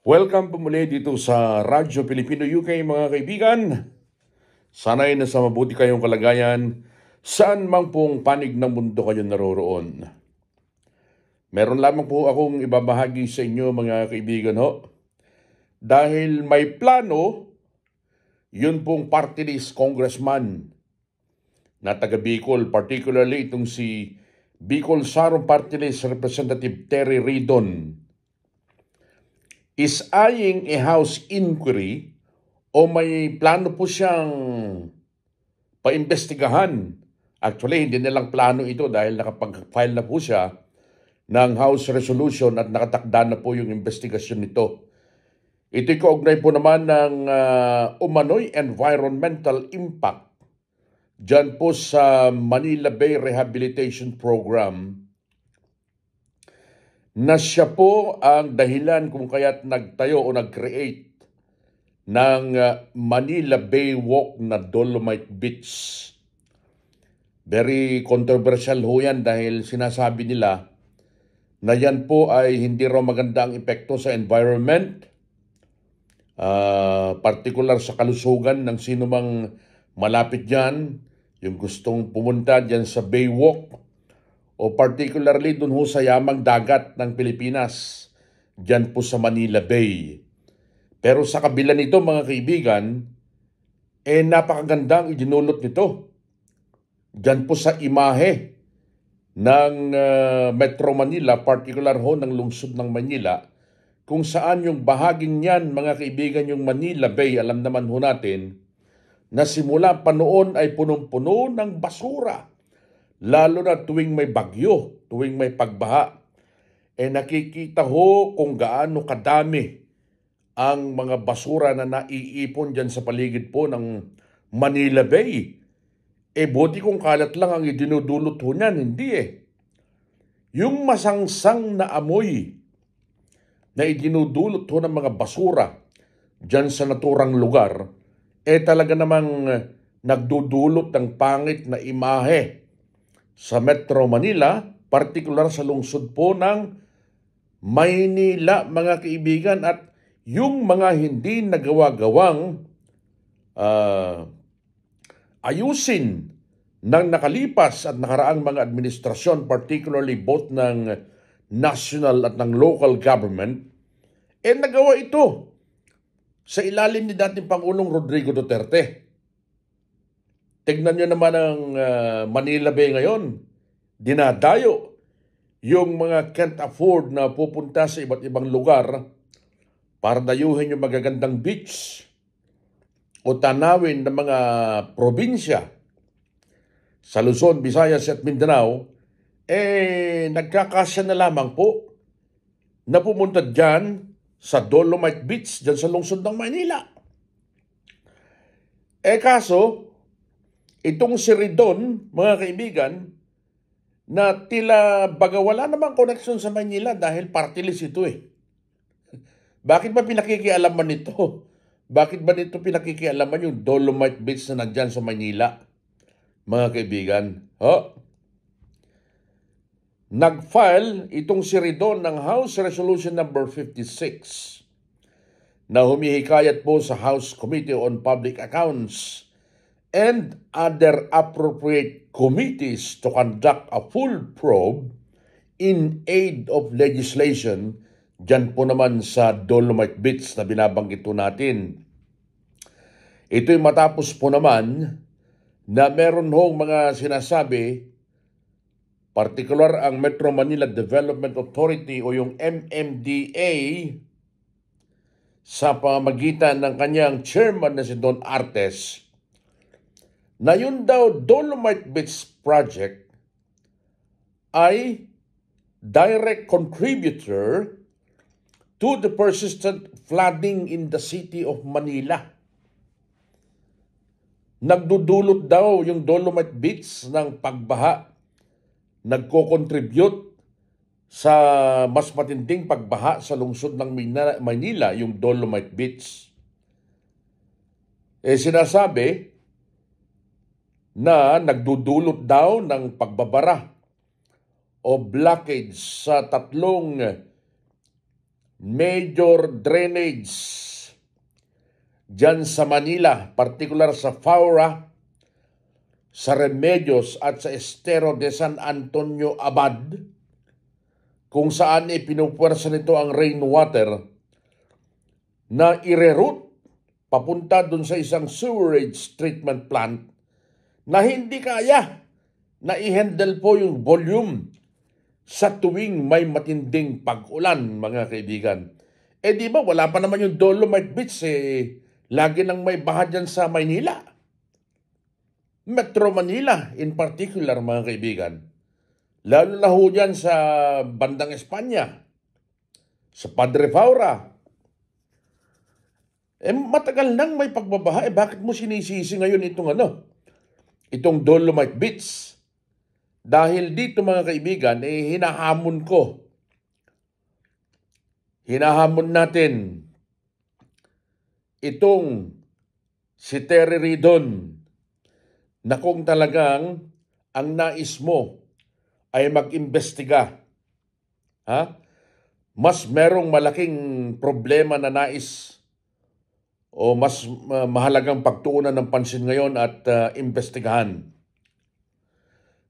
Welcome po muli dito sa Radyo Pilipino UK mga kaibigan. Sana'y nasa mabuti kayong kalagayan saan mang pong panig ng mundo kayo naroroon. Meron lamang po akong ibabahagi sa inyo mga kaibigan ho. Dahil may plano, yun pong party list congressman na taga Bicol, particularly itong si Bicol Sarum Party List Representative Terry Ridon, is eyeing a house inquiry o may plano po siyang paimbestigahan. Actually, hindi nilang plano ito dahil nakapag-file na po siya ng House Resolution at nakatakda na po yung investigasyon nito. Ito'y kaugnay po naman ng umano'y environmental impact dyan po sa Manila Bay Rehabilitation Program na siya po ang dahilan kung kaya't nagtayo o nag-create ng Manila Bay Walk na Dolomite Beach. Very controversial ho yan dahil sinasabi nila na yan po ay hindi raw maganda ang epekto sa environment, particular sa kalusugan ng sino mang malapit dyan, yung gustong pumunta dyan sa Bay Walk, o particularly dun ho sa yamang dagat ng Pilipinas, dyan po sa Manila Bay. Pero sa kabila nito mga kaibigan, napakagandang idinulot nito. Dyan po sa imahe ng Metro Manila, particular ho ng lungsod ng Manila, kung saan yung bahaging yan mga kaibigan yung Manila Bay, alam naman ho natin, na simula pa noon ay punong-puno ng basura. Lalo na tuwing may bagyo, tuwing may pagbaha, nakikita ho kung gaano kadami ang mga basura na naiipon dyan sa paligid po ng Manila Bay. Buti kung kalat lang ang idinudulot ho niyan, hindi Yung masangsang na amoy na idinudulot ho ng mga basura dyan sa naturang lugar, talaga namang nagdudulot ng pangit na imahe sa Metro Manila, partikular sa lungsod po ng Maynila mga kaibigan, at yung mga hindi nagawa-gawang ayusin ng nakalipas at nakaraang mga administrasyon, particularly both ng national at ng local government, nagawa ito sa ilalim ni dating Pangulong Rodrigo Duterte. Tignan nyo naman ang Manila Bay ngayon. Dinadayo yung mga can't afford na pupunta sa iba't ibang lugar para dayuhin yung magagandang beach o tanawin ng mga probinsya sa Luzon, Visayas at Mindanao, nagkakasya na lamang po na pumunta dyan sa Dolomite Beach, dyan sa lungsod ng Manila. Kaso, itong si Ridon, mga kaibigan, na tila baga wala namang koneksyon sa Manila dahil party list ito Bakit ba pinakikialaman nito? Bakit ba nito pinakikialaman yung Dolomite Beach na nandyan sa Manila? Mga kaibigan, nag-file itong si Ridon ng House Resolution number 56 na humihikayat po sa House Committee on Public Accounts and other appropriate committees to conduct a full probe in aid of legislation dyan po naman sa Dolomite Beach na binabanggit po natin. Ito'y matapos po naman na meron hong mga sinasabi, particular ang Metro Manila Development Authority o yung MMDA sa pamamagitan ng kanyang chairman na si Don Artes, na yun daw Dolomite Beach Project ay direct contributor to the persistent flooding in the city of Manila. Nagdudulot daw yung Dolomite Beach ng pagbaha, nagko-contribute sa mas matinding pagbaha sa lungsod ng Manila, yung Dolomite Beach. Sinasabi na nagdudulot daw ng pagbabara o blockage sa tatlong major drainage dyan sa Manila, particular sa Faura, sa Remedios at sa Estero de San Antonio Abad, kung saan ipinupwersa nito ang rainwater na ireroute papunta dun sa isang sewerage treatment plant na hindi kaya na i-handle po yung volume sa tuwing may matinding pag-ulan, mga kaibigan. Di ba, wala pa naman yung Dolomite Beach, lagi nang may baha dyan sa Maynila. Metro Manila in particular, mga kaibigan. Lalo na ho dyan sa bandang Espanya, sa Padre Faura. Matagal nang may pagbabaha, bakit mo sinisisi ngayon itong Dolomite Beach? Dahil dito, mga kaibigan, hinahamon natin itong si Terry Ridon na kung talagang ang nais mo ay mag-imbestiga, mas merong malaking problema na nais o mas mahalagang pagtuunan ng pansin ngayon at imbestigahan.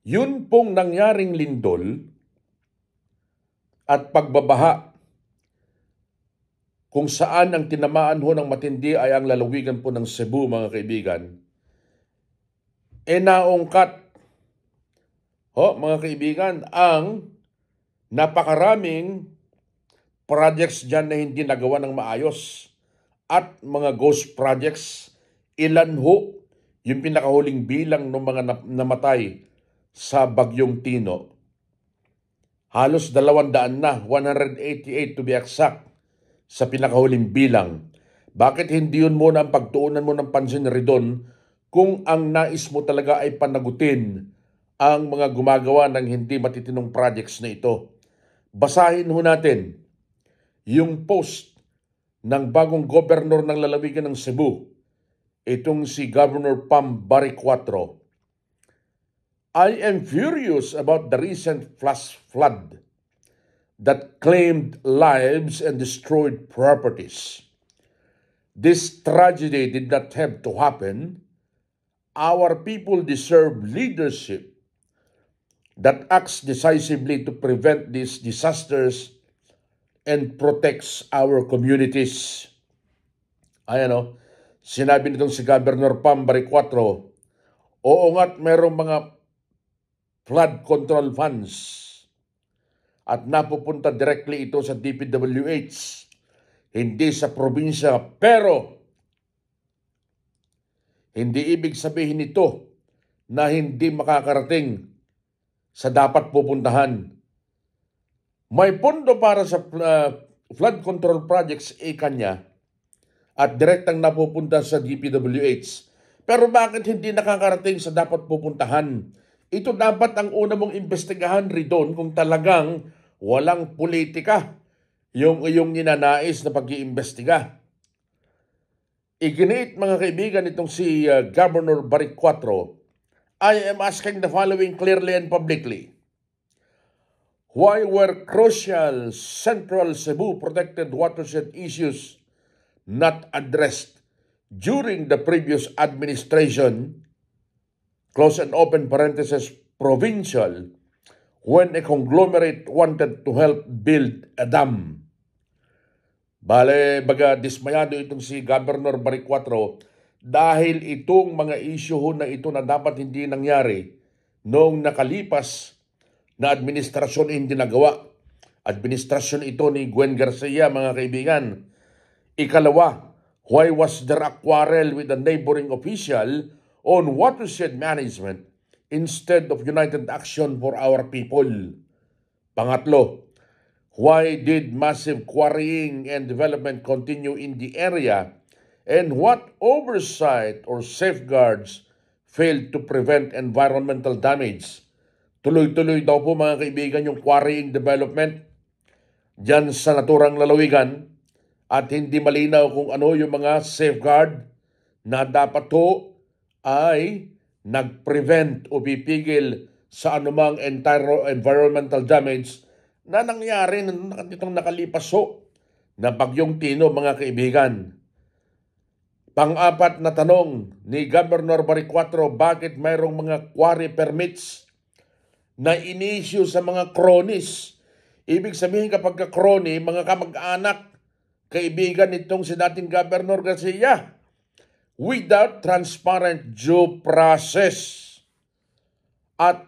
Yun pong nangyaring lindol at pagbabaha kung saan ang tinamaan ho ng matindi ay ang lalawigan po ng Cebu, mga kaibigan, naungkat, mga kaibigan, ang napakaraming projects dyan na hindi nagawa ng maayos at mga ghost projects. Ilan ho yung pinakahuling bilang ng mga namatay sa Bagyong Tino? Halos 200 na, 188 to be exact, sa pinakahuling bilang. Bakit hindi yun muna ang pagtuunan mo ng pansin, Ridon, kung ang nais mo talaga ay panagutin ang mga gumagawa ng hindi matitinong projects na ito? Basahin ho natin yung post ng bagong gobernador ng lalawigan ng Cebu, itong si Governor Pam Baricuatro. I am furious about the recent flash flood that claimed lives and destroyed properties. This tragedy did not have to happen. Our people deserve leadership that acts decisively to prevent these disasters and protects our communities. Ayan, sinabi nitong si Governor Pam Baricuatro, oo nga't merong mga flood control funds at napupunta directly ito sa DPWH, hindi sa probinsya, pero hindi ibig sabihin nito na hindi makakarating sa dapat pupuntahan. May pondo para sa flood control projects kanya at direktang napupunta sa DPWH. Pero bakit hindi nakakarating sa dapat pupuntahan? Ito dapat ang una mong imbestigahan, Ridon, kung talagang walang politika yung iyong ninanais na pag-iimbestiga. Iginiit, mga kaibigan, itong si Governor Baricuatro, I am asking the following clearly and publicly. Why were crucial Central Cebu protected watershed issues not addressed during the previous administration, close and open parenthesis, provincial, when a conglomerate wanted to help build a dam? Bale, baga dismayado itong si Governor Baricuatro dahil itong mga issue na ito na dapat hindi nangyari noong nakalipas na administrasyon hindi nagawa. Administrasyon ito ni Gwen Garcia, mga kaibigan. Ikalawa, why was there a quarrel with a neighboring official on watershed management instead of united action for our people? Pangatlo, why did massive quarrying and development continue in the area, and what oversight or safeguards failed to prevent environmental damage? Tuloy-tuloy daw po, mga kaibigan, yung quarrying development dyan sa naturang lalawigan at hindi malinaw kung ano yung mga safeguard na dapat to ay nag-prevent o pipigil sa anumang environmental damage na nangyari nitong nakalipas ng Bagyong Tino, mga kaibigan. Pang-apat na tanong ni Governor Baricuatro, bakit mayroong mga quarry permits na inisyu sa mga cronies? Ibig sabihin kapag ka-crony, mga kamag-anak, kaibigan nitong si dating Governor Garcia, without transparent due process. At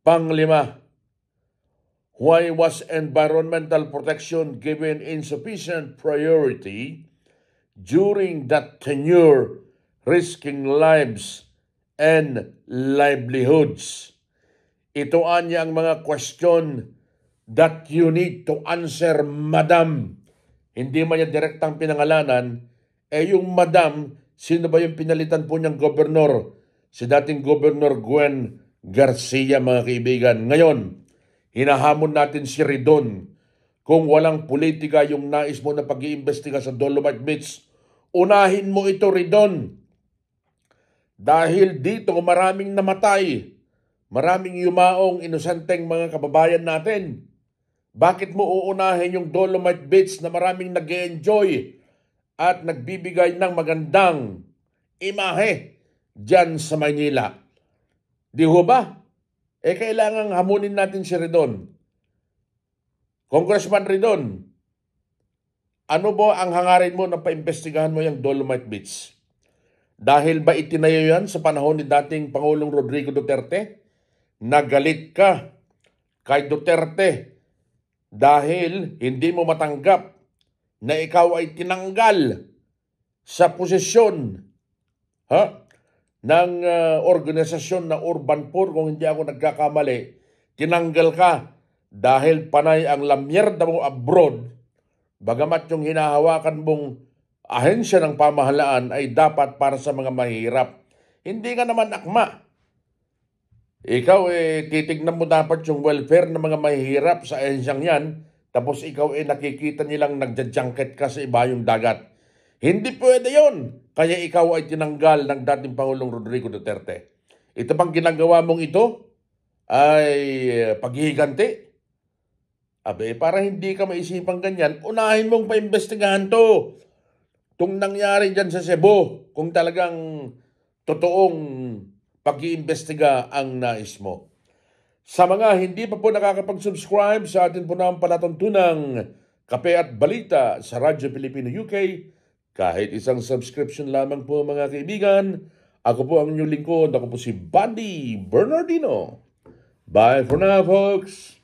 panglima, why was environmental protection given insufficient priority during that tenure, risking lives and livelihoods? Ito anya ang mga question that you need to answer, Madam. Hindi man niya direktang pinangalanan, yung Madam, sino ba yung pinalitan po niyang gobernur? Si dating Gobernur Gwen Garcia, mga kaibigan. Ngayon, hinahamon natin si Ridon. Kung walang politika yung nais mo na pag-iimbestiga sa Dolomite Beach, unahin mo ito, Ridon. Dahil dito maraming namatay, maraming yumaong inosenteng mga kababayan natin. Bakit mo uunahin yung Dolomite Beach na maraming nag-enjoy at nagbibigay ng magandang imahe dyan sa Maynila? Di ho ba? Kailangang hamunin natin si Ridon. Congressman Ridon, ano ba ang hangarin mo na paimbestigahan mo yung Dolomite Beach? Dahil ba itinayo yan sa panahon ni dating Pangulong Rodrigo Duterte? Nagalit ka kay Duterte dahil hindi mo matanggap na ikaw ay tinanggal sa posisyon ng organisasyon na Urban Poor, kung hindi ako nagkakamali. Tinanggal ka dahil panay ang lamyerda mo abroad, bagamat yung hinahawakan mong ahensya ng pamahalaan ay dapat para sa mga mahirap. Hindi ka naman akma. Ikaw titignan mo dapat yung welfare ng mga mahihirap sa ahensyang yan, tapos ikaw nakikita nilang nagja-junket ka sa ibayong dagat. Hindi pwede yon. Kaya ikaw ay tinanggal ng dating Pangulong Rodrigo Duterte. Ito bang ginagawa mong ito ay paghihiganti? Para hindi ka maisipang ganyan, unahin mong paimbestigahan to. Itong nangyari dyan sa Cebu, kung talagang totoong pag-iimbestiga ang nais mo. Sa mga hindi pa po nakakapag-subscribe sa atin po ng palatuntunang Kape at Balita sa Radyo Pilipino UK, kahit isang subscription lamang po, mga kaibigan. Ako po ang inyong lingkod. Ako po si Bandy Bernardino. Bye for now, folks.